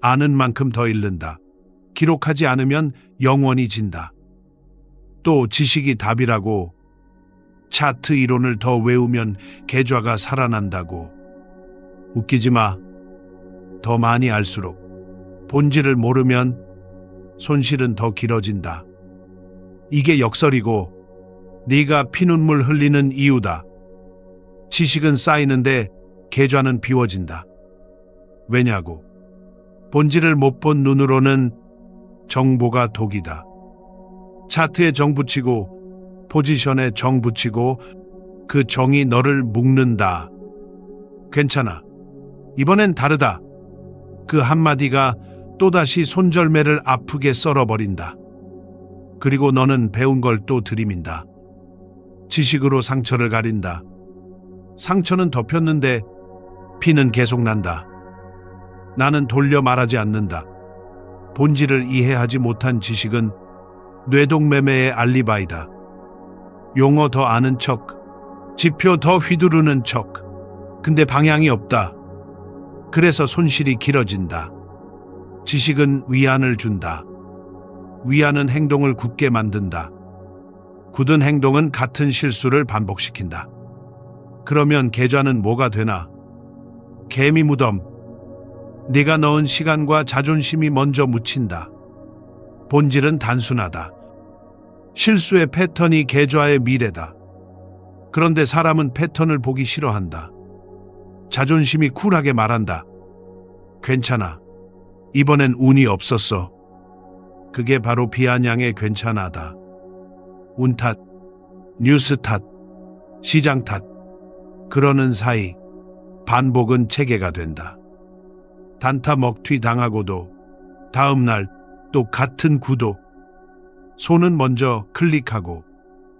아는 만큼 더 잃는다. 기록하지 않으면 영원히 진다. 또 지식이 답이라고. 차트 이론을 더 외우면 계좌가 살아난다고. 웃기지 마. 더 많이 알수록 본질을 모르면 손실은 더 길어진다. 이게 역설이고 네가 피눈물 흘리는 이유다. 지식은 쌓이는데 계좌는 비워진다. 왜냐고? 본질을 못 본 눈으로는 정보가 독이다. 차트에 정 붙이고 포지션에 정 붙이고 그 정이 너를 묶는다. 괜찮아. 이번엔 다르다. 그 한마디가 또다시 손절매를 아프게 썰어버린다. 그리고 너는 배운 걸 또 들이민다. 지식으로 상처를 가린다. 상처는 덮였는데 피는 계속 난다. 나는 돌려 말하지 않는다. 본질을 이해하지 못한 지식은 뇌동매매의 알리바이다. 용어 더 아는 척, 지표 더 휘두르는 척. 근데 방향이 없다. 그래서 손실이 길어진다. 지식은 위안을 준다. 위안은 행동을 굳게 만든다. 굳은 행동은 같은 실수를 반복시킨다. 그러면 계좌는 뭐가 되나? 개미 무덤. 네가 넣은 시간과 자존심이 먼저 묻힌다. 본질은 단순하다. 실수의 패턴이 계좌의 미래다. 그런데 사람은 패턴을 보기 싫어한다. 자존심이 쿨하게 말한다. 괜찮아. 이번엔 운이 없었어. 그게 바로 비아냥의 괜찮아다. 운 탓, 뉴스 탓, 시장 탓. 그러는 사이 반복은 체계가 된다. 단타 먹튀 당하고도 다음 날 또 같은 구도. 손은 먼저 클릭하고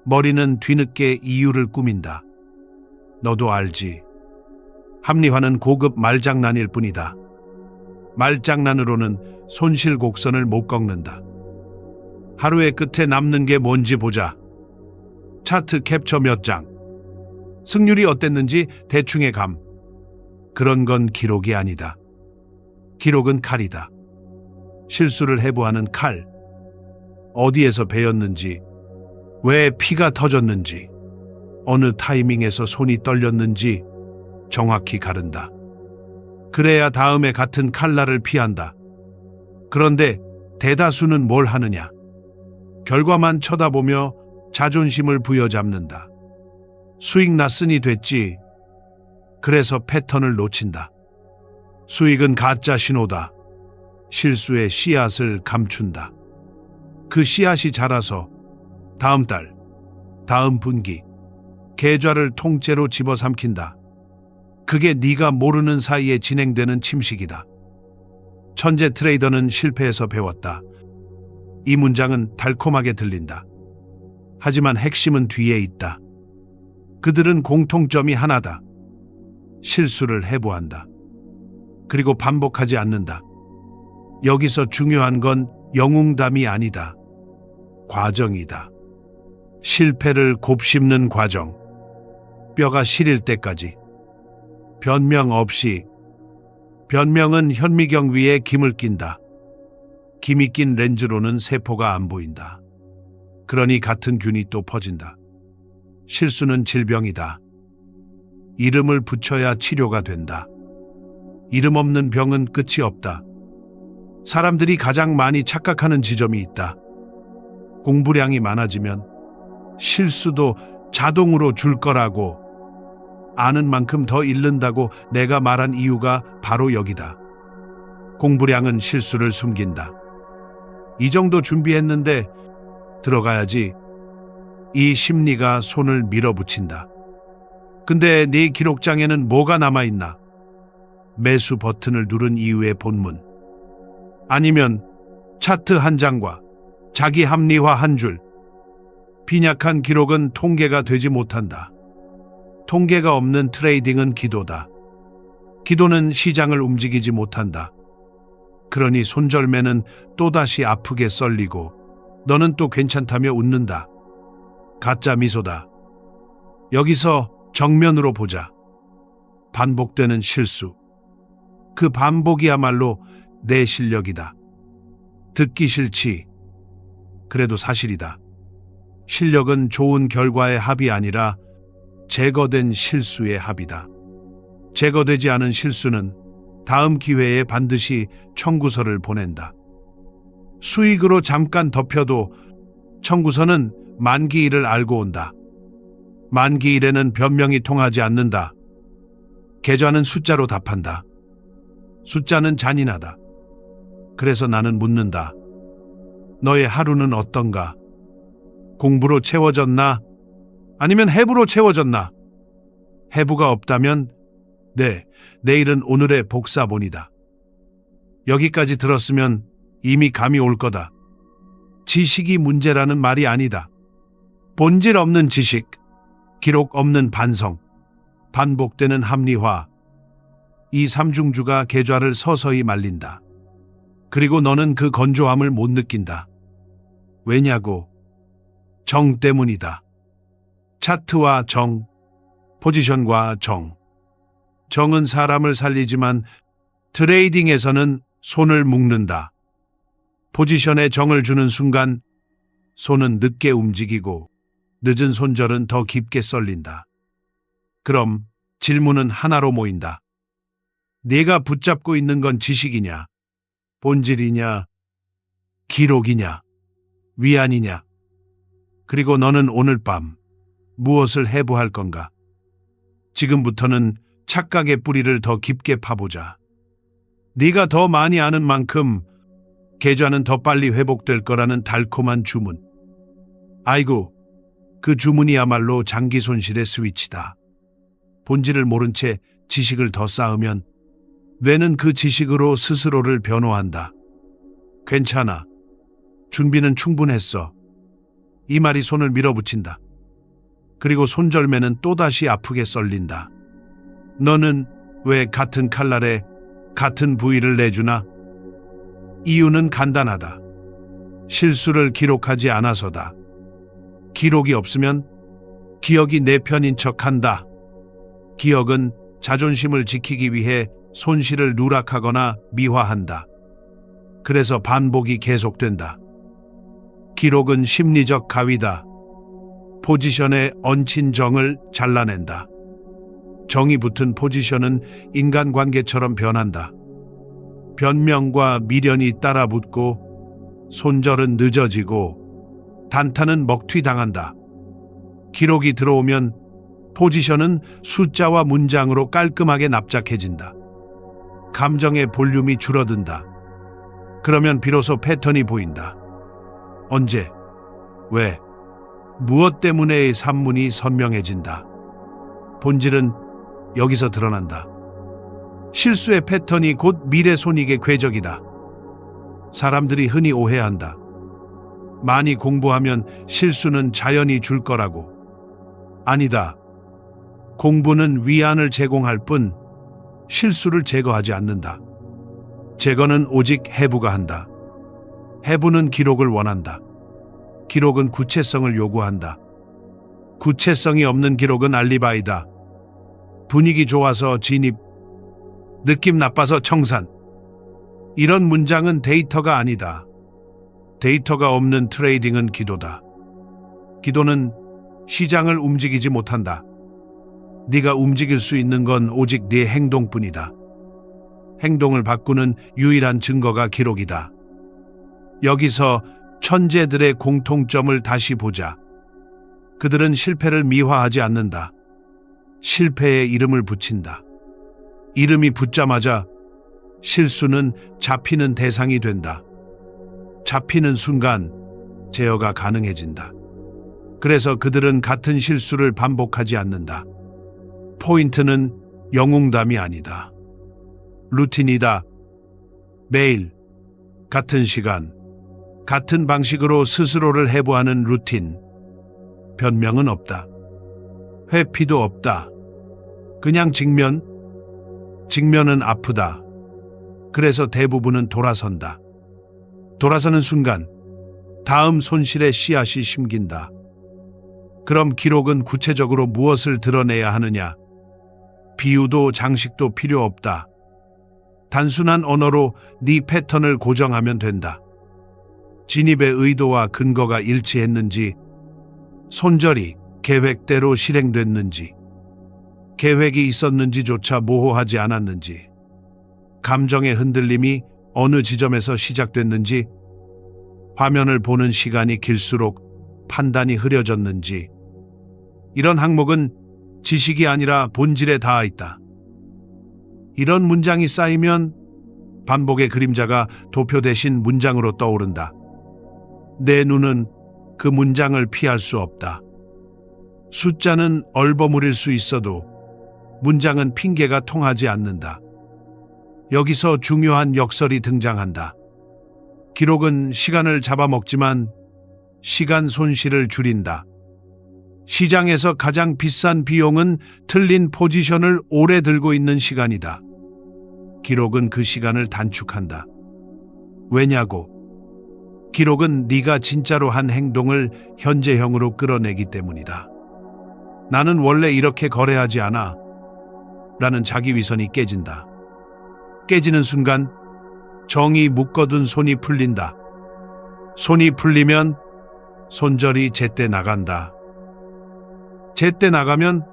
머리는 뒤늦게 이유를 꾸민다. 너도 알지. 합리화는 고급 말장난일 뿐이다. 말장난으로는 손실 곡선을 못 꺾는다. 하루의 끝에 남는 게 뭔지 보자. 차트 캡처 몇 장. 승률이 어땠는지 대충의 감. 그런 건 기록이 아니다. 기록은 칼이다. 실수를 해부하는 칼. 어디에서 베었는지, 왜 피가 터졌는지, 어느 타이밍에서 손이 떨렸는지 정확히 가른다. 그래야 다음에 같은 칼날을 피한다. 그런데 대다수는 뭘 하느냐? 결과만 쳐다보며 자존심을 부여잡는다. 수익 났으니 됐지. 그래서 패턴을 놓친다. 수익은 가짜 신호다. 실수의 씨앗을 감춘다. 그 씨앗이 자라서 다음 달, 다음 분기, 계좌를 통째로 집어삼킨다. 그게 네가 모르는 사이에 진행되는 침식이다. 천재 트레이더는 실패해서 배웠다. 이 문장은 달콤하게 들린다. 하지만 핵심은 뒤에 있다. 그들은 공통점이 하나다. 실수를 해부한다. 그리고 반복하지 않는다. 여기서 중요한 건 영웅담이 아니다. 과정이다. 실패를 곱씹는 과정. 뼈가 시릴 때까지. 변명 없이. 변명은 현미경 위에 김을 낀다. 김이 낀 렌즈로는 세포가 안 보인다. 그러니 같은 균이 또 퍼진다. 실수는 질병이다. 이름을 붙여야 치료가 된다. 이름 없는 병은 끝이 없다. 사람들이 가장 많이 착각하는 지점이 있다. 공부량이 많아지면 실수도 자동으로 줄 거라고. 아는 만큼 더 잃는다고 내가 말한 이유가 바로 여기다. 공부량은 실수를 숨긴다. 이 정도 준비했는데 들어가야지. 이 심리가 손을 밀어붙인다. 근데 네 기록장에는 뭐가 남아있나? 매수 버튼을 누른 이유의 본문. 아니면 차트 한 장과 자기 합리화 한 줄. 빈약한 기록은 통계가 되지 못한다. 통계가 없는 트레이딩은 기도다. 기도는 시장을 움직이지 못한다. 그러니 손절매는 또다시 아프게 썰리고 너는 또 괜찮다며 웃는다. 가짜 미소다. 여기서 정면으로 보자. 반복되는 실수. 그 반복이야말로 내 실력이다. 듣기 싫지. 그래도 사실이다. 실력은 좋은 결과의 합이 아니라 제거된 실수의 합이다. 제거되지 않은 실수는 다음 기회에 반드시 청구서를 보낸다. 수익으로 잠깐 덮여도 청구서는 만기일을 알고 온다. 만기일에는 변명이 통하지 않는다. 계좌는 숫자로 답한다. 숫자는 잔인하다. 그래서 나는 묻는다. 너의 하루는 어떤가? 공부로 채워졌나? 아니면 해부로 채워졌나? 해부가 없다면 네, 내일은 오늘의 복사본이다. 여기까지 들었으면 이미 감이 올 거다. 지식이 문제라는 말이 아니다. 본질 없는 지식, 기록 없는 반성, 반복되는 합리화, 이 삼중주가 계좌를 서서히 말린다. 그리고 너는 그 건조함을 못 느낀다. 왜냐고? 정 때문이다. 차트와 정, 포지션과 정. 정은 사람을 살리지만 트레이딩에서는 손을 묶는다. 포지션에 정을 주는 순간 손은 늦게 움직이고 늦은 손절은 더 깊게 썰린다. 그럼 질문은 하나로 모인다. 네가 붙잡고 있는 건 지식이냐? 본질이냐? 기록이냐? 위안이냐? 그리고 너는 오늘 밤 무엇을 해부할 건가? 지금부터는 착각의 뿌리를 더 깊게 파보자. 네가 더 많이 아는 만큼 계좌는 더 빨리 회복될 거라는 달콤한 주문. 아이고, 그 주문이야말로 장기 손실의 스위치다. 본질을 모른 채 지식을 더 쌓으면 뇌는 그 지식으로 스스로를 변호한다. 괜찮아. 준비는 충분했어. 이 말이 손을 밀어붙인다. 그리고 손절매는 또다시 아프게 썰린다. 너는 왜 같은 칼날에 같은 부위를 내주나? 이유는 간단하다. 실수를 기록하지 않아서다. 기록이 없으면 기억이 내 편인 척한다. 기억은 자존심을 지키기 위해 손실을 누락하거나 미화한다. 그래서 반복이 계속된다. 기록은 심리적 가위다. 포지션에 얹힌 정을 잘라낸다. 정이 붙은 포지션은 인간관계처럼 변한다. 변명과 미련이 따라붙고 손절은 늦어지고 단타는 먹튀당한다. 기록이 들어오면 포지션은 숫자와 문장으로 깔끔하게 납작해진다. 감정의 볼륨이 줄어든다. 그러면 비로소 패턴이 보인다. 언제, 왜, 무엇 때문에의 산문이 선명해진다. 본질은 여기서 드러난다. 실수의 패턴이 곧 미래 손익의 궤적이다. 사람들이 흔히 오해한다. 많이 공부하면 실수는 자연히 줄 거라고. 아니다. 공부는 위안을 제공할 뿐 실수를 제거하지 않는다. 제거는 오직 해부가 한다. 해부는 기록을 원한다. 기록은 구체성을 요구한다. 구체성이 없는 기록은 알리바이다. 분위기 좋아서 진입, 느낌 나빠서 청산. 이런 문장은 데이터가 아니다. 데이터가 없는 트레이딩은 기도다. 기도는 시장을 움직이지 못한다. 네가 움직일 수 있는 건 오직 네 행동뿐이다. 행동을 바꾸는 유일한 증거가 기록이다. 여기서 천재들의 공통점을 다시 보자. 그들은 실패를 미화하지 않는다. 실패에 이름을 붙인다. 이름이 붙자마자 실수는 잡히는 대상이 된다. 잡히는 순간 제어가 가능해진다. 그래서 그들은 같은 실수를 반복하지 않는다. 포인트는 영웅담이 아니다. 루틴이다. 매일 같은 시간, 같은 방식으로 스스로를 해부하는 루틴. 변명은 없다. 회피도 없다. 그냥 직면은 아프다. 그래서 대부분은 돌아선다. 돌아서는 순간 다음 손실의 씨앗이 심긴다. 그럼 기록은 구체적으로 무엇을 드러내야 하느냐? 비유도 장식도 필요 없다. 단순한 언어로 네 패턴을 고정하면 된다. 진입의 의도와 근거가 일치했는지, 손절이 계획대로 실행됐는지, 계획이 있었는지조차 모호하지 않았는지, 감정의 흔들림이 어느 지점에서 시작됐는지, 화면을 보는 시간이 길수록 판단이 흐려졌는지, 이런 항목은 지식이 아니라 본질에 닿아 있다. 이런 문장이 쌓이면 반복의 그림자가 도표 대신 문장으로 떠오른다. 내 눈은 그 문장을 피할 수 없다. 숫자는 얼버무릴 수 있어도 문장은 핑계가 통하지 않는다. 여기서 중요한 역설이 등장한다. 기록은 시간을 잡아먹지만 시간 손실을 줄인다. 시장에서 가장 비싼 비용은 틀린 포지션을 오래 들고 있는 시간이다. 기록은 그 시간을 단축한다. 왜냐고? 기록은 네가 진짜로 한 행동을 현재형으로 끌어내기 때문이다. 나는 원래 이렇게 거래하지 않아. 라는 자기 위선이 깨진다. 깨지는 순간 정이 묶어둔 손이 풀린다. 손이 풀리면 손절이 제때 나간다. 제때 나가면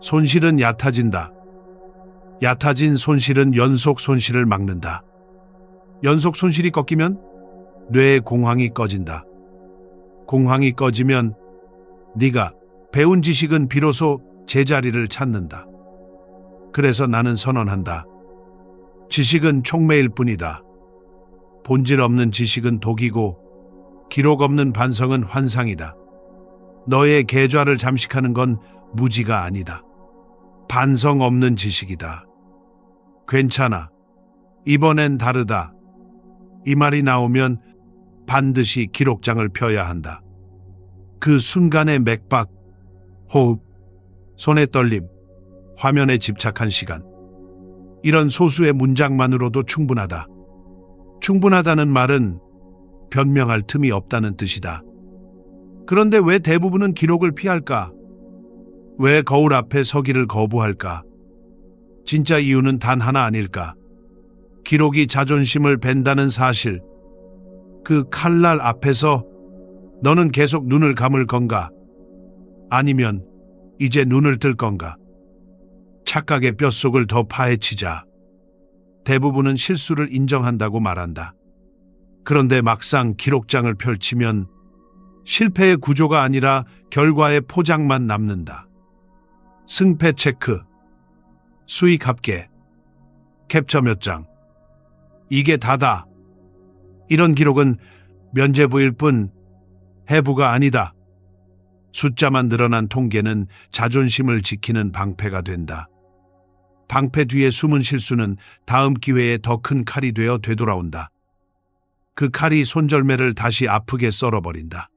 손실은 얕아진다. 얕아진 손실은 연속 손실을 막는다. 연속 손실이 꺾이면 뇌의 공황이 꺼진다. 공황이 꺼지면 네가 배운 지식은 비로소 제자리를 찾는다. 그래서 나는 선언한다. 지식은 촉매일 뿐이다. 본질 없는 지식은 독이고 기록 없는 반성은 환상이다. 너의 계좌를 잠식하는 건 무지가 아니다. 반성 없는 지식이다. 괜찮아. 이번엔 다르다. 이 말이 나오면 반드시 기록장을 펴야 한다. 그 순간의 맥박, 호흡, 손의 떨림, 화면에 집착한 시간. 이런 소수의 문장만으로도 충분하다. 충분하다는 말은 변명할 틈이 없다는 뜻이다. 그런데 왜 대부분은 기록을 피할까? 왜 거울 앞에 서기를 거부할까? 진짜 이유는 단 하나 아닐까? 기록이 자존심을 벤다는 사실. 그 칼날 앞에서 너는 계속 눈을 감을 건가? 아니면 이제 눈을 뜰 건가? 착각의 뼛속을 더 파헤치자. 대부분은 실수를 인정한다고 말한다. 그런데 막상 기록장을 펼치면 실패의 구조가 아니라 결과의 포장만 남는다. 승패 체크, 수익 합계, 캡처 몇 장. 이게 다다. 이런 기록은 면죄부일 뿐 해부가 아니다. 숫자만 늘어난 통계는 자존심을 지키는 방패가 된다. 방패 뒤에 숨은 실수는 다음 기회에 더 큰 칼이 되어 되돌아온다. 그 칼이 손절매를 다시 아프게 썰어버린다.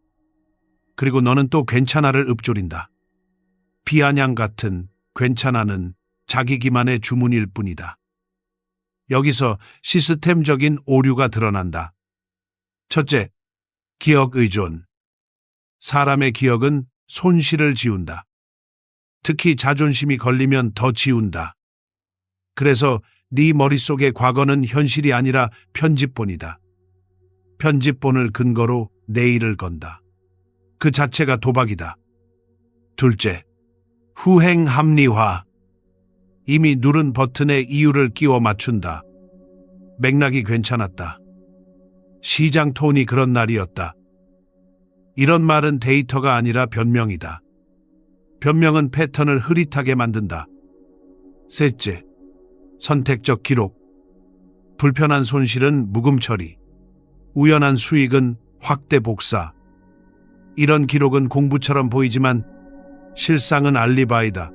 그리고 너는 또 괜찮아를 읊조린다. 비아냥 같은 괜찮아는 자기 기만의 주문일 뿐이다. 여기서 시스템적인 오류가 드러난다. 첫째, 기억 의존. 사람의 기억은 손실을 지운다. 특히 자존심이 걸리면 더 지운다. 그래서 네 머릿속의 과거는 현실이 아니라 편집본이다. 편집본을 근거로 내일을 건다. 그 자체가 도박이다. 둘째, 후행 합리화. 이미 누른 버튼에 이유를 끼워 맞춘다. 맥락이 괜찮았다. 시장 톤이 그런 날이었다. 이런 말은 데이터가 아니라 변명이다. 변명은 패턴을 흐릿하게 만든다. 셋째, 선택적 기록. 불편한 손실은 묵음 처리. 우연한 수익은 확대 복사. 이런 기록은 공부처럼 보이지만 실상은 알리바이다.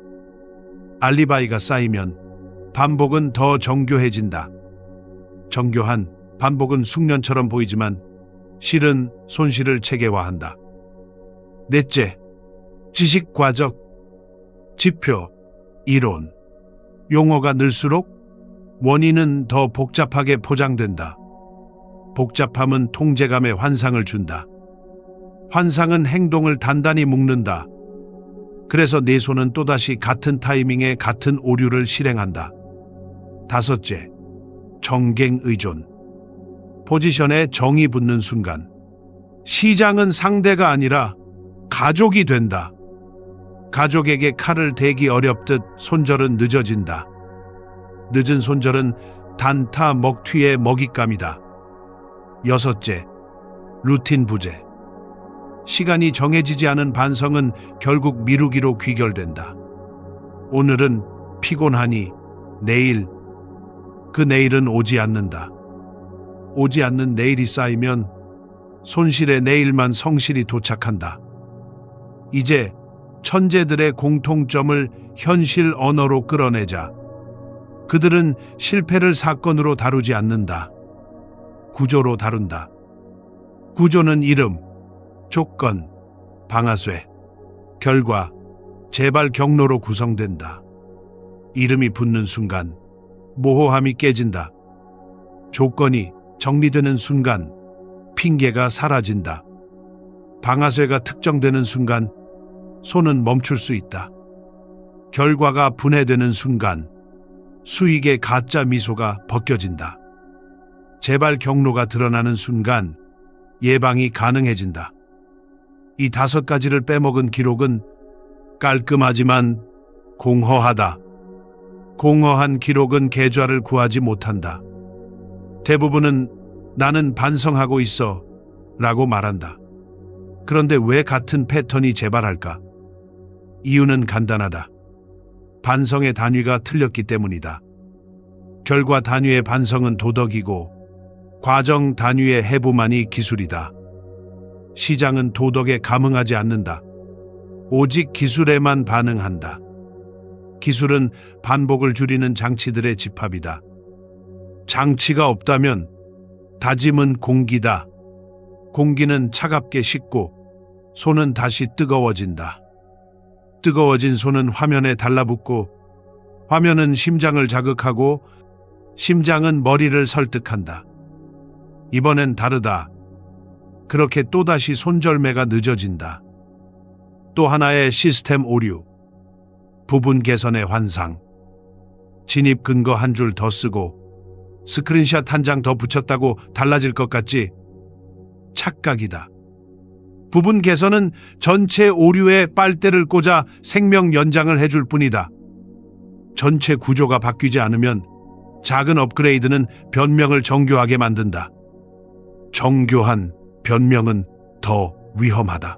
알리바이가 쌓이면 반복은 더 정교해진다. 정교한 반복은 숙련처럼 보이지만 실은 손실을 체계화한다. 넷째, 지식 과적, 지표, 이론. 용어가 늘수록 원인은 더 복잡하게 포장된다. 복잡함은 통제감의 환상을 준다. 환상은 행동을 단단히 묶는다. 그래서 내 손은 또다시 같은 타이밍에 같은 오류를 실행한다. 다섯째, 정갱의존. 포지션에 정이 붙는 순간 시장은 상대가 아니라 가족이 된다. 가족에게 칼을 대기 어렵듯 손절은 늦어진다. 늦은 손절은 단타 먹튀의 먹잇감이다. 여섯째, 루틴 부재. 시간이 정해지지 않은 반성은 결국 미루기로 귀결된다. 오늘은 피곤하니 내일, 그 내일은 오지 않는다. 오지 않는 내일이 쌓이면 손실의 내일만 성실히 도착한다. 이제 천재들의 공통점을 현실 언어로 끌어내자. 그들은 실패를 사건으로 다루지 않는다. 구조로 다룬다. 구조는 이름, 조건, 방아쇠, 결과, 재발 경로로 구성된다. 이름이 붙는 순간 모호함이 깨진다. 조건이 정리되는 순간 핑계가 사라진다. 방아쇠가 특정되는 순간 손은 멈출 수 있다. 결과가 분해되는 순간 수익의 가짜 미소가 벗겨진다. 재발 경로가 드러나는 순간 예방이 가능해진다. 이 5가지를 빼먹은 기록은 깔끔하지만 공허하다. 공허한 기록은 계좌를 구하지 못한다. 대부분은 나는 반성하고 있어 라고 말한다. 그런데 왜 같은 패턴이 재발할까? 이유는 간단하다. 반성의 단위가 틀렸기 때문이다. 결과 단위의 반성은 도덕이고 과정 단위의 해부만이 기술이다. 시장은 도덕에 감응하지 않는다. 오직 기술에만 반응한다. 기술은 반복을 줄이는 장치들의 집합이다. 장치가 없다면 다짐은 공기다. 공기는 차갑게 식고 손은 다시 뜨거워진다. 뜨거워진 손은 화면에 달라붙고 화면은 심장을 자극하고 심장은 머리를 설득한다. 이번엔 다르다. 그렇게 또다시 손절매가 늦어진다. 또 하나의 시스템 오류. 부분 개선의 환상. 진입 근거 한 줄 더 쓰고 스크린샷 한 장 더 붙였다고 달라질 것 같지? 착각이다. 부분 개선은 전체 오류에 빨대를 꽂아 생명 연장을 해줄 뿐이다. 전체 구조가 바뀌지 않으면 작은 업그레이드는 변명을 정교하게 만든다. 정교한 변명은 더 위험하다.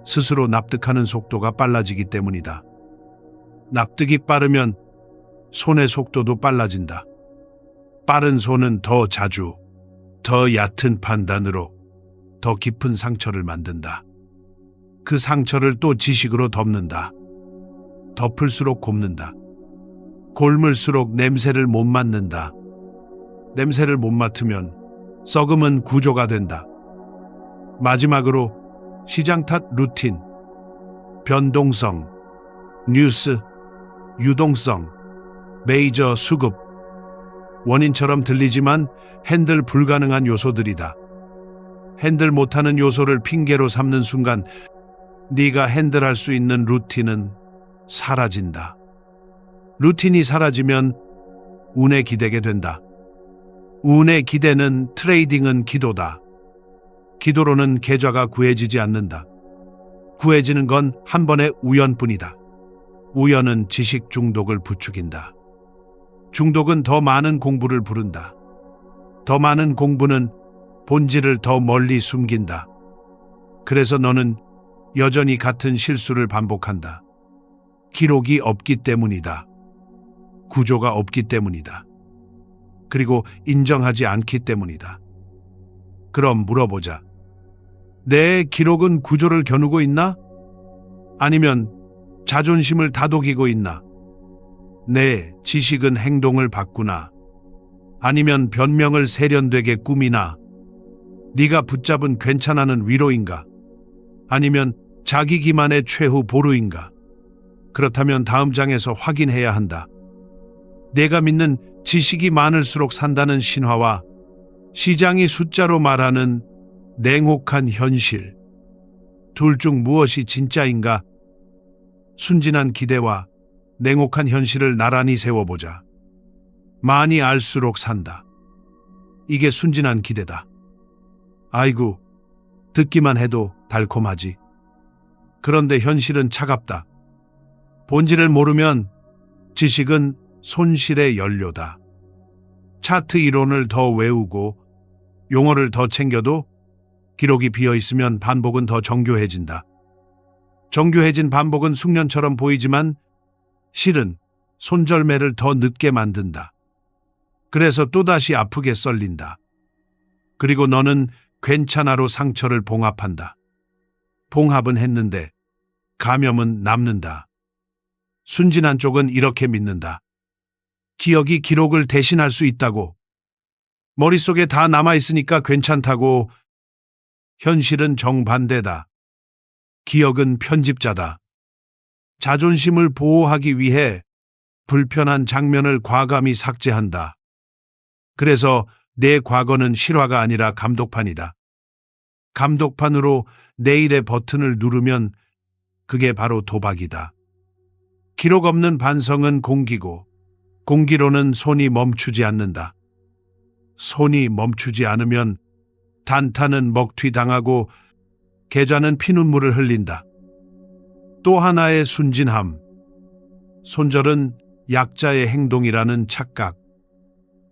스스로 납득하는 속도가 빨라지기 때문이다. 납득이 빠르면 손의 속도도 빨라진다. 빠른 손은 더 자주, 더 얕은 판단으로 더 깊은 상처를 만든다. 그 상처를 또 지식으로 덮는다. 덮을수록 곱는다. 곪을수록 냄새를 못 맡는다. 냄새를 못 맡으면 썩음은 구조가 된다. 마지막으로 시장 탓 루틴, 변동성, 뉴스, 유동성, 메이저 수급, 원인처럼 들리지만 핸들 불가능한 요소들이다. 핸들 못하는 요소를 핑계로 삼는 순간 네가 핸들할 수 있는 루틴은 사라진다. 루틴이 사라지면 운에 기대게 된다. 운의 기대는 트레이딩은 기도다. 기도로는 계좌가 구해지지 않는다. 구해지는 건 한 번의 우연뿐이다. 우연은 지식 중독을 부추긴다. 중독은 더 많은 공부를 부른다. 더 많은 공부는 본질을 더 멀리 숨긴다. 그래서 너는 여전히 같은 실수를 반복한다. 기록이 없기 때문이다. 구조가 없기 때문이다. 그리고 인정하지 않기 때문이다. 그럼 물어보자. 내 기록은 구조를 겨누고 있나? 아니면 자존심을 다독이고 있나? 내 지식은 행동을 바꾸나? 아니면 변명을 세련되게 꾸미나? 네가 붙잡은 괜찮아는 위로인가? 아니면 자기 기만의 최후 보루인가? 그렇다면 다음 장에서 확인해야 한다. 내가 믿는 지식이 많을수록 산다는 신화와 시장이 숫자로 말하는 냉혹한 현실. 둘 중 무엇이 진짜인가? 순진한 기대와 냉혹한 현실을 나란히 세워보자. 많이 알수록 산다. 이게 순진한 기대다. 아이고, 듣기만 해도 달콤하지. 그런데 현실은 차갑다. 본질을 모르면 지식은 손실의 연료다. 차트 이론을 더 외우고 용어를 더 챙겨도 기록이 비어 있으면 반복은 더 정교해진다. 정교해진 반복은 숙련처럼 보이지만 실은 손절매를 더 늦게 만든다. 그래서 또다시 아프게 썰린다. 그리고 너는 괜찮아로 상처를 봉합한다. 봉합은 했는데 감염은 남는다. 순진한 쪽은 이렇게 믿는다. 기억이 기록을 대신할 수 있다고. 머릿속에 다 남아있으니까 괜찮다고. 현실은 정반대다. 기억은 편집자다. 자존심을 보호하기 위해 불편한 장면을 과감히 삭제한다. 그래서 내 과거는 실화가 아니라 감독판이다. 감독판으로 내일의 버튼을 누르면 그게 바로 도박이다. 기록 없는 반성은 공기고 공기로는 손이 멈추지 않는다. 손이 멈추지 않으면 단타는 먹튀당하고 계좌는 피눈물을 흘린다. 또 하나의 순진함. 손절은 약자의 행동이라는 착각.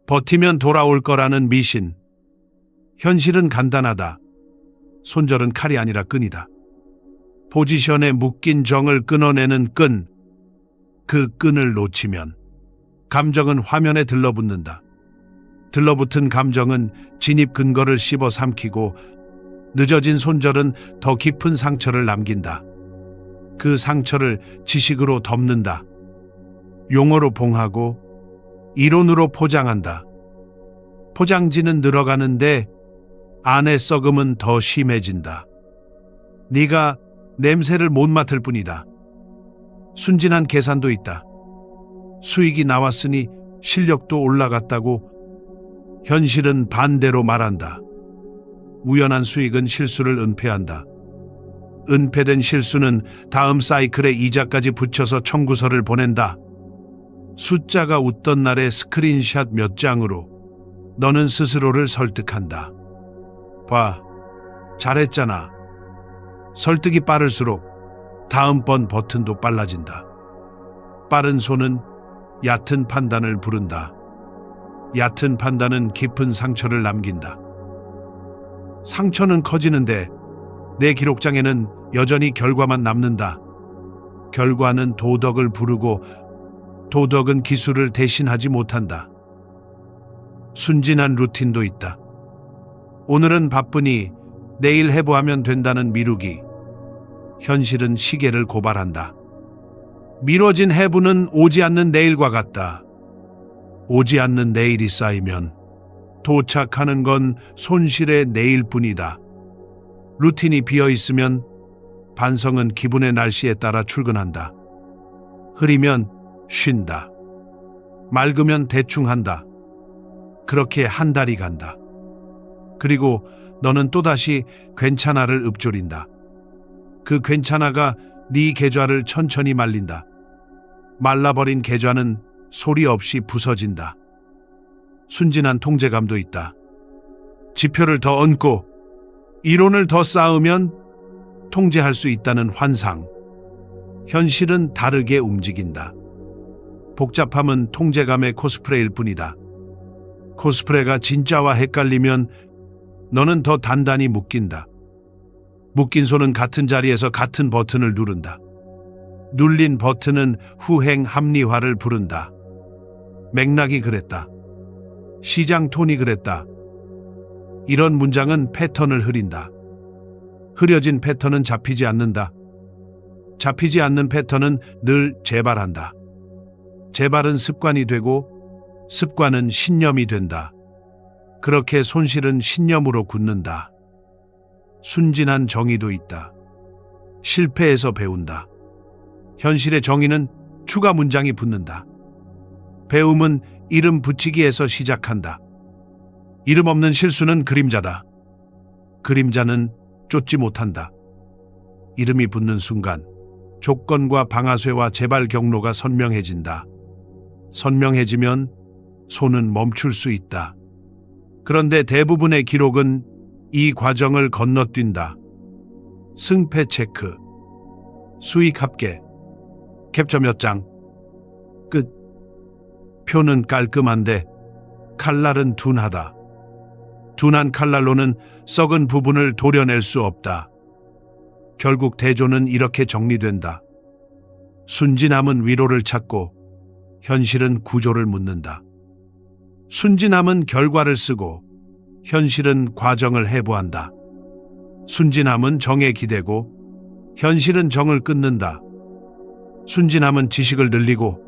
버티면 돌아올 거라는 미신. 현실은 간단하다. 손절은 칼이 아니라 끈이다. 포지션에 묶인 정을 끊어내는 끈. 그 끈을 놓치면 감정은 화면에 들러붙는다. 들러붙은 감정은 진입 근거를 씹어 삼키고 늦어진 손절은 더 깊은 상처를 남긴다. 그 상처를 지식으로 덮는다. 용어로 봉하고 이론으로 포장한다. 포장지는 늘어가는데 안에 썩음은 더 심해진다. 네가 냄새를 못 맡을 뿐이다. 순진한 계산도 있다. 수익이 나왔으니 실력도 올라갔다고. 현실은 반대로 말한다. 우연한 수익은 실수를 은폐한다. 은폐된 실수는 다음 사이클에 이자까지 붙여서 청구서를 보낸다. 숫자가 웃던 날의 스크린샷 몇 장으로 너는 스스로를 설득한다. 봐, 잘했잖아. 설득이 빠를수록 다음번 버튼도 빨라진다. 빠른 손은 얕은 판단을 부른다. 얕은 판단은 깊은 상처를 남긴다. 상처는 커지는데 내 기록장에는 여전히 결과만 남는다. 결과는 도덕을 부르고 도덕은 기술을 대신하지 못한다. 순진한 루틴도 있다. 오늘은 바쁘니 내일 해보하면 된다는 미루기. 현실은 시계를 고발한다. 미뤄진 해부는 오지 않는 내일과 같다. 오지 않는 내일이 쌓이면 도착하는 건 손실의 내일뿐이다. 루틴이 비어있으면 반성은 기분의 날씨에 따라 출근한다. 흐리면 쉰다. 맑으면 대충 한다. 그렇게 한 달이 간다. 그리고 너는 또다시 괜찮아를 읊조린다. 그 괜찮아가 네 계좌를 천천히 말린다. 말라버린 계좌는 소리 없이 부서진다. 순진한 통제감도 있다. 지표를 더 얹고 이론을 더 쌓으면 통제할 수 있다는 환상. 현실은 다르게 움직인다. 복잡함은 통제감의 코스프레일 뿐이다. 코스프레가 진짜와 헷갈리면 너는 더 단단히 묶인다. 묶인 손은 같은 자리에서 같은 버튼을 누른다. 눌린 버튼은 후행 합리화를 부른다. 맥락이 그랬다. 시장 톤이 그랬다. 이런 문장은 패턴을 흐린다. 흐려진 패턴은 잡히지 않는다. 잡히지 않는 패턴은 늘 재발한다. 재발은 습관이 되고 습관은 신념이 된다. 그렇게 손실은 신념으로 굳는다. 순진한 정의도 있다. 실패에서 배운다. 현실의 정의는 추가 문장이 붙는다. 배움은 이름 붙이기에서 시작한다. 이름 없는 실수는 그림자다. 그림자는 쫓지 못한다. 이름이 붙는 순간 조건과 방아쇠와 재발 경로가 선명해진다. 선명해지면 손은 멈출 수 있다. 그런데 대부분의 기록은 이 과정을 건너뛴다. 승패 체크, 수익 합계, 캡처 몇 장, 끝. 표는 깔끔한데 칼날은 둔하다. 둔한 칼날로는 썩은 부분을 도려낼 수 없다. 결국 대조는 이렇게 정리된다. 순진함은 위로를 찾고 현실은 구조를 묻는다. 순진함은 결과를 쓰고 현실은 과정을 해부한다. 순진함은 정에 기대고 현실은 정을 끊는다. 순진함은 지식을 늘리고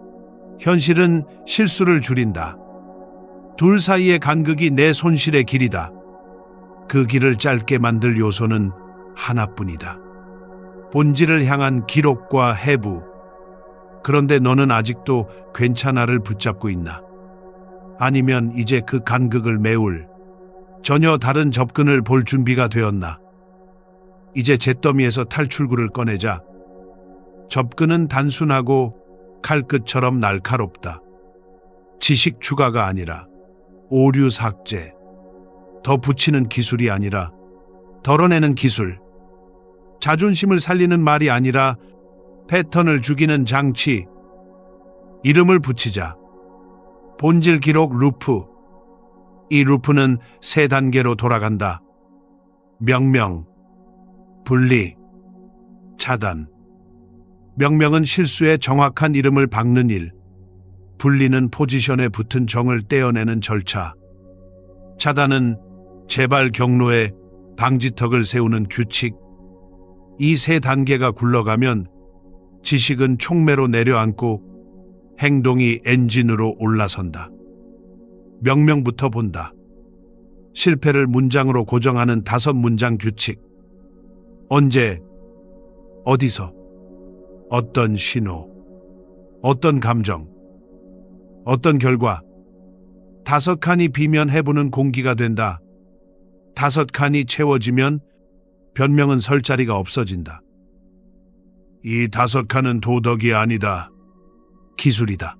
현실은 실수를 줄인다. 둘 사이의 간극이 내 손실의 길이다. 그 길을 짧게 만들 요소는 하나뿐이다. 본질을 향한 기록과 해부. 그런데 너는 아직도 괜찮아를 붙잡고 있나? 아니면 이제 그 간극을 메울 전혀 다른 접근을 볼 준비가 되었나? 이제 잿더미에서 탈출구를 꺼내자. 접근은 단순하고 칼끝처럼 날카롭다. 지식 추가가 아니라 오류 삭제, 더 붙이는 기술이 아니라 덜어내는 기술, 자존심을 살리는 말이 아니라 패턴을 죽이는 장치. 이름을 붙이자. 본질 기록 루프. 이 루프는 세 단계로 돌아간다. 명명, 분리, 차단. 명명은 실수의 정확한 이름을 박는 일. 분리는 포지션에 붙은 정을 떼어내는 절차. 차단은 재발 경로에 방지턱을 세우는 규칙. 이 세 단계가 굴러가면 지식은 촉매로 내려앉고 행동이 엔진으로 올라선다. 명명부터 본다. 실패를 문장으로 고정하는 5문장 규칙. 언제, 어디서, 어떤 신호, 어떤 감정, 어떤 결과. 5칸이 비면 해부는 공기가 된다. 5칸이 채워지면 변명은 설 자리가 없어진다. 이 5칸은 도덕이 아니다. 기술이다.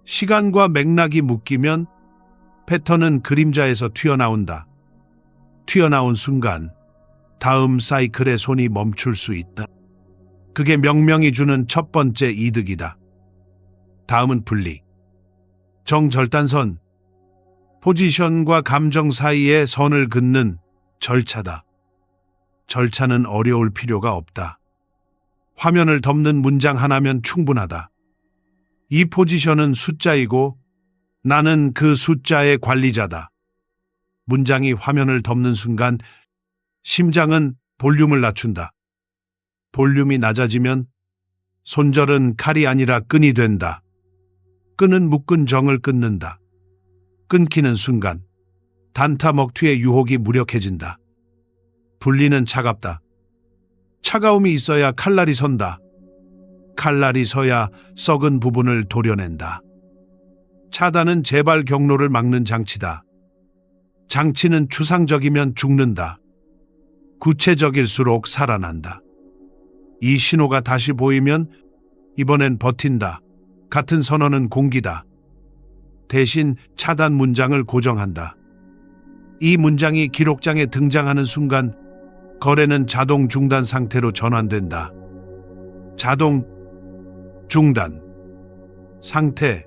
시간과 맥락이 묶이면 패턴은 그림자에서 튀어나온다. 튀어나온 순간 다음 사이클의 손이 멈출 수 있다. 그게 명명이 주는 첫 번째 이득이다. 다음은 분리. 정절단선. 포지션과 감정 사이에 선을 긋는 절차다. 절차는 어려울 필요가 없다. 화면을 덮는 문장 하나면 충분하다. 이 포지션은 숫자이고 나는 그 숫자의 관리자다. 문장이 화면을 덮는 순간 심장은 볼륨을 낮춘다. 볼륨이 낮아지면 손절은 칼이 아니라 끈이 된다. 끈은 묶은 정을 끊는다. 끊기는 순간 단타 먹튀의 유혹이 무력해진다. 분리는 차갑다. 차가움이 있어야 칼날이 선다. 칼날이 서야 썩은 부분을 도려낸다. 차단은 재발 경로를 막는 장치다. 장치는 추상적이면 죽는다. 구체적일수록 살아난다. 이 신호가 다시 보이면 이번엔 버틴다. 같은 선언은 공기다. 대신 차단 문장을 고정한다. 이 문장이 기록장에 등장하는 순간 거래는 자동 중단 상태로 전환된다. 자동 중단 상태.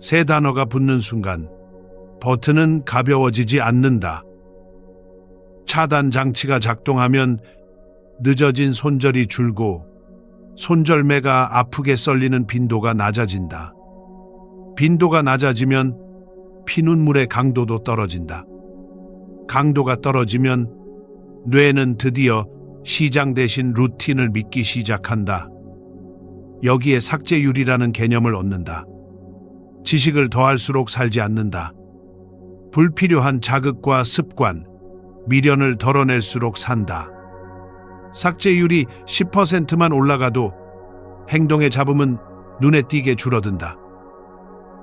세 단어가 붙는 순간 버튼은 가벼워지지 않는다. 차단 장치가 작동하면 늦어진 손절이 줄고 손절매가 아프게 썰리는 빈도가 낮아진다. 빈도가 낮아지면 피눈물의 강도도 떨어진다. 강도가 떨어지면 뇌는 드디어 시장 대신 루틴을 믿기 시작한다. 여기에 삭제율이라는 개념을 얻는다. 지식을 더할수록 살지 않는다. 불필요한 자극과 습관, 미련을 덜어낼수록 산다. 삭제율이 10%만 올라가도 행동의 잡음은 눈에 띄게 줄어든다.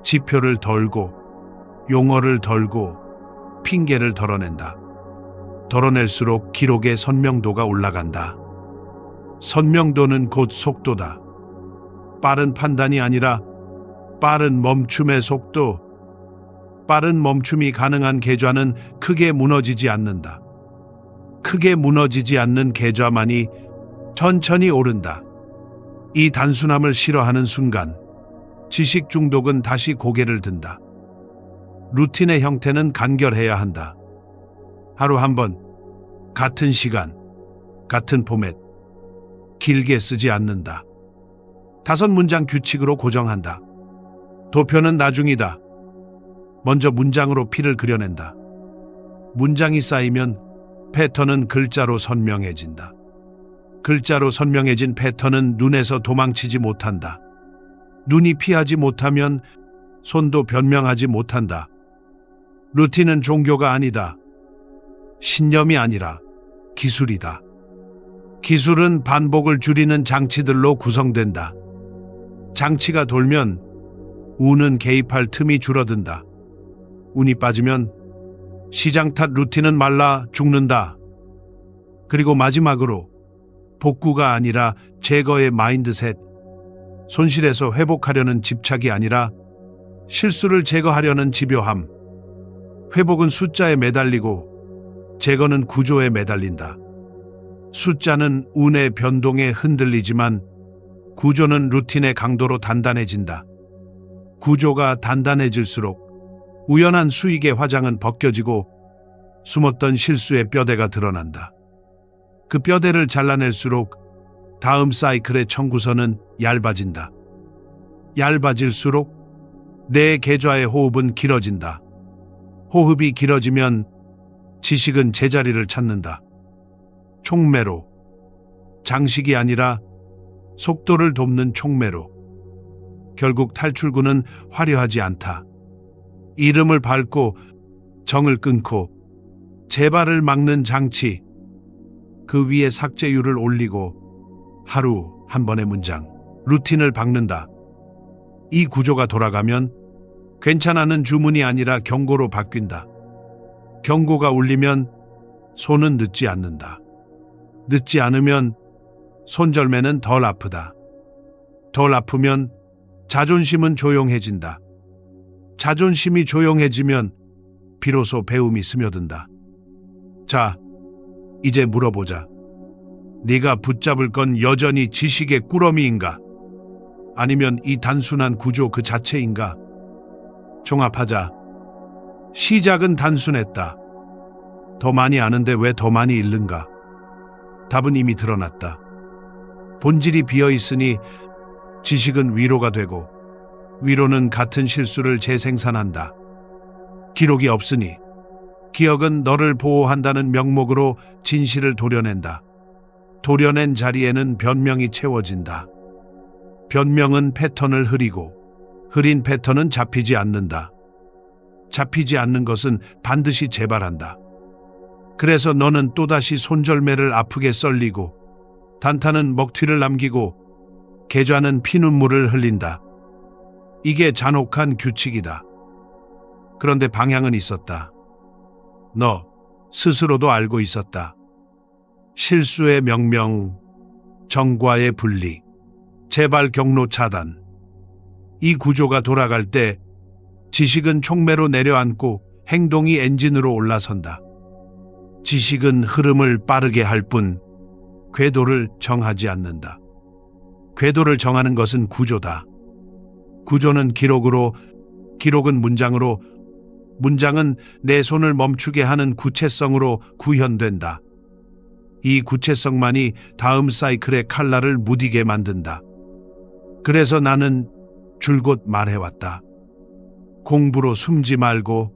지표를 덜고, 용어를 덜고, 핑계를 덜어낸다. 덜어낼수록 기록의 선명도가 올라간다. 선명도는 곧 속도다. 빠른 판단이 아니라 빠른 멈춤의 속도. 빠른 멈춤이 가능한 계좌는 크게 무너지지 않는다. 크게 무너지지 않는 계좌만이 천천히 오른다. 이 단순함을 싫어하는 순간 지식 중독은 다시 고개를 든다. 루틴의 형태는 간결해야 한다. 하루 한 번, 같은 시간, 같은 포맷, 길게 쓰지 않는다. 5문장 규칙으로 고정한다. 도표는 나중이다. 먼저 문장으로 피를 그려낸다. 문장이 쌓이면 패턴은 글자로 선명해진다. 글자로 선명해진 패턴은 눈에서 도망치지 못한다. 눈이 피하지 못하면 손도 변명하지 못한다. 루틴은 종교가 아니다. 신념이 아니라 기술이다. 기술은 반복을 줄이는 장치들로 구성된다. 장치가 돌면 운은 개입할 틈이 줄어든다. 운이 빠지면 시장 탓 루틴은 말라 죽는다. 그리고 마지막으로 복구가 아니라 제거의 마인드셋. 손실에서 회복하려는 집착이 아니라 실수를 제거하려는 집요함. 회복은 숫자에 매달리고 제거는 구조에 매달린다. 숫자는 운의 변동에 흔들리지만 구조는 루틴의 강도로 단단해진다. 구조가 단단해질수록 우연한 수익의 화장은 벗겨지고 숨었던 실수의 뼈대가 드러난다. 그 뼈대를 잘라낼수록 다음 사이클의 청구선은 얇아진다. 얇아질수록 내 계좌의 호흡은 길어진다. 호흡이 길어지면 지식은 제자리를 찾는다. 촉매로, 장식이 아니라 속도를 돕는 촉매로. 결국 탈출구는 화려하지 않다. 이름을 밟고 정을 끊고 재발을 막는 장치. 그 위에 삭제율을 올리고 하루 한 번의 문장, 루틴을 박는다. 이 구조가 돌아가면 괜찮아는 주문이 아니라 경고로 바뀐다. 경고가 울리면 손은 늦지 않는다. 늦지 않으면 손절매는 덜 아프다. 덜 아프면 자존심은 조용해진다. 자존심이 조용해지면 비로소 배움이 스며든다. 자, 이제 물어보자. 네가 붙잡을 건 여전히 지식의 꾸러미인가? 아니면 이 단순한 구조 그 자체인가? 종합하자. 시작은 단순했다. 더 많이 아는데 왜 더 많이 잃는가? 답은 이미 드러났다. 본질이 비어있으니 지식은 위로가 되고 위로는 같은 실수를 재생산한다. 기록이 없으니 기억은 너를 보호한다는 명목으로 진실을 도려낸다. 도려낸 자리에는 변명이 채워진다. 변명은 패턴을 흐리고 흐린 패턴은 잡히지 않는다. 잡히지 않는 것은 반드시 재발한다. 그래서 너는 또다시 손절매를 아프게 썰리고 단타는 먹튀를 남기고 계좌는 피눈물을 흘린다. 이게 잔혹한 규칙이다. 그런데 방향은 있었다. 너 스스로도 알고 있었다. 실수의 명명, 정과의 분리, 재발 경로 차단. 이 구조가 돌아갈 때 지식은 촉매로 내려앉고 행동이 엔진으로 올라선다. 지식은 흐름을 빠르게 할 뿐 궤도를 정하지 않는다. 궤도를 정하는 것은 구조다. 구조는 기록으로, 기록은 문장으로, 문장은 내 손을 멈추게 하는 구체성으로 구현된다. 이 구체성만이 다음 사이클의 칼날을 무디게 만든다. 그래서 나는 줄곧 말해왔다. 공부로 숨지 말고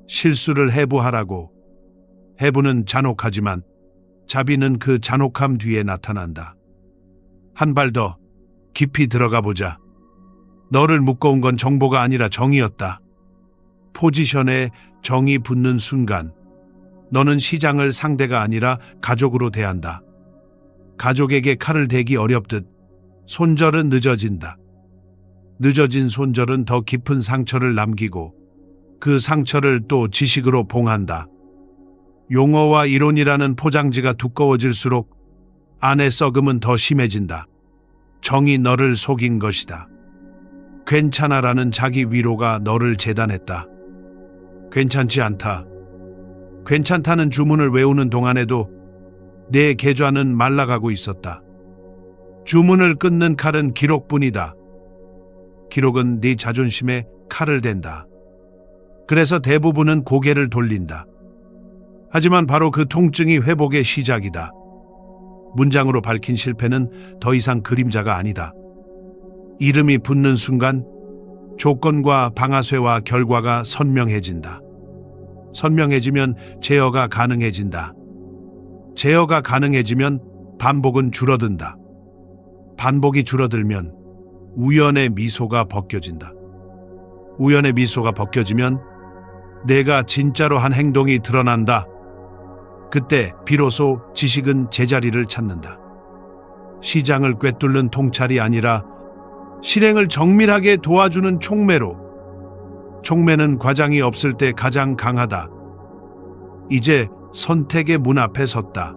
실수를 해부하라고. 해부는 잔혹하지만 자비는 그 잔혹함 뒤에 나타난다. 한 발 더 깊이 들어가 보자. 너를 묶어온 건 정보가 아니라 정의였다. 포지션에 정이 붙는 순간 너는 시장을 상대가 아니라 가족으로 대한다. 가족에게 칼을 대기 어렵듯 손절은 늦어진다. 늦어진 손절은 더 깊은 상처를 남기고 그 상처를 또 지식으로 봉한다. 용어와 이론이라는 포장지가 두꺼워질수록 안의 썩음은 더 심해진다. 정이 너를 속인 것이다. 괜찮아라는 자기 위로가 너를 재단했다. 괜찮지 않다. 괜찮다는 주문을 외우는 동안에도 내 계좌는 말라가고 있었다. 주문을 끊는 칼은 기록뿐이다. 기록은 네 자존심에 칼을 댄다. 그래서 대부분은 고개를 돌린다. 하지만 바로 그 통증이 회복의 시작이다. 문장으로 밝힌 실패는 더 이상 그림자가 아니다. 이름이 붙는 순간 조건과 방아쇠와 결과가 선명해진다. 선명해지면 제어가 가능해진다. 제어가 가능해지면 반복은 줄어든다. 반복이 줄어들면 우연의 미소가 벗겨진다. 우연의 미소가 벗겨지면 내가 진짜로 한 행동이 드러난다. 그때 비로소 지식은 제자리를 찾는다. 시장을 꿰뚫는 통찰이 아니라 실행을 정밀하게 도와주는 촉매로. 촉매는 과장이 없을 때 가장 강하다. 이제 선택의 문 앞에 섰다.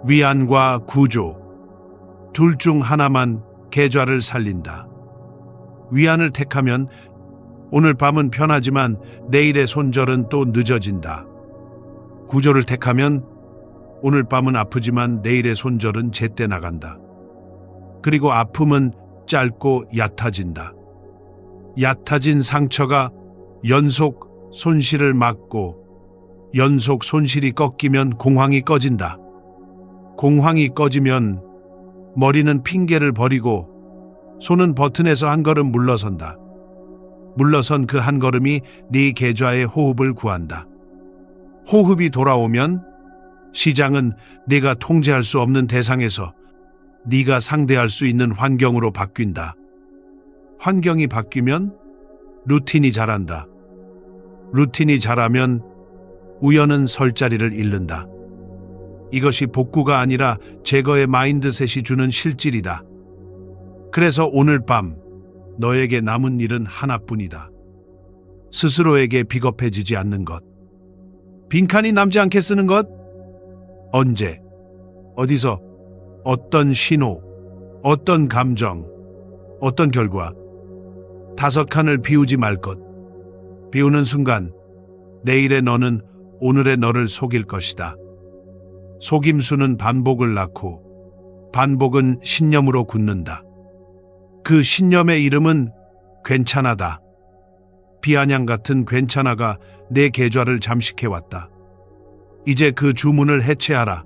위안과 구조. 둘 중 하나만 계좌를 살린다. 위안을 택하면 오늘 밤은 편하지만 내일의 손절은 또 늦어진다. 구조를 택하면 오늘 밤은 아프지만 내일의 손절은 제때 나간다. 그리고 아픔은 짧고 얕아진다. 얕아진 상처가 연속 손실을 막고 연속 손실이 꺾이면 공황이 꺼진다. 공황이 꺼지면 머리는 핑계를 버리고 손은 버튼에서 한 걸음 물러선다. 물러선 그 한 걸음이 네 계좌의 호흡을 구한다. 호흡이 돌아오면 시장은 네가 통제할 수 없는 대상에서 네가 상대할 수 있는 환경으로 바뀐다. 환경이 바뀌면 루틴이 자란다. 루틴이 자라면 우연은 설 자리를 잃는다. 이것이 복구가 아니라 제거의 마인드셋이 주는 실질이다. 그래서 오늘 밤 너에게 남은 일은 하나뿐이다. 스스로에게 비겁해지지 않는 것. 빈칸이 남지 않게 쓰는 것. 언제, 어디서, 어떤 신호, 어떤 감정, 어떤 결과. 5칸을 비우지 말 것. 비우는 순간 내일의 너는 오늘의 너를 속일 것이다. 속임수는 반복을 낳고 반복은 신념으로 굳는다. 그 신념의 이름은 괜찮아다. 비아냥 같은 괜찮아가 내 계좌를 잠식해왔다. 이제 그 주문을 해체하라.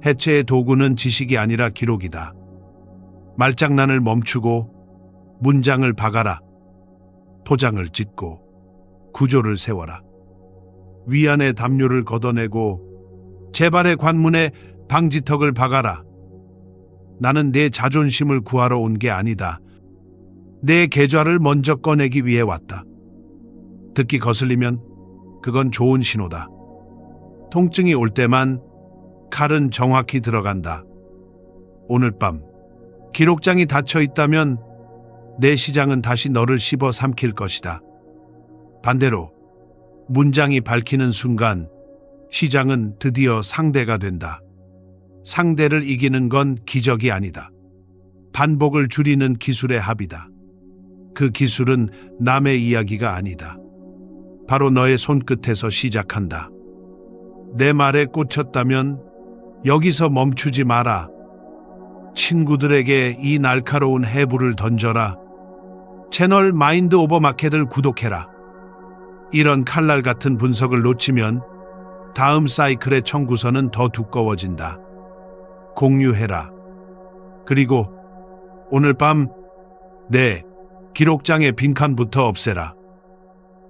해체의 도구는 지식이 아니라 기록이다. 말장난을 멈추고 문장을 박아라. 포장을 짓고 구조를 세워라. 위안의 담요를 걷어내고 재발의 관문에 방지턱을 박아라. 나는 내 자존심을 구하러 온 게 아니다. 내 계좌를 먼저 꺼내기 위해 왔다. 듣기 거슬리면 그건 좋은 신호다. 통증이 올 때만 칼은 정확히 들어간다. 오늘 밤 기록장이 닫혀 있다면 내 시장은 다시 너를 씹어 삼킬 것이다. 반대로 문장이 밝히는 순간 시장은 드디어 상대가 된다. 상대를 이기는 건 기적이 아니다. 반복을 줄이는 기술의 합이다. 그 기술은 남의 이야기가 아니다. 바로 너의 손끝에서 시작한다. 내 말에 꽂혔다면 여기서 멈추지 마라. 친구들에게 이 날카로운 해부를 던져라. 채널 마인드 오버 마켓을 구독해라. 이런 칼날 같은 분석을 놓치면 다음 사이클의 청구서는 더 두꺼워진다. 공유해라. 그리고 오늘 밤 내 기록장의 빈칸부터 없애라.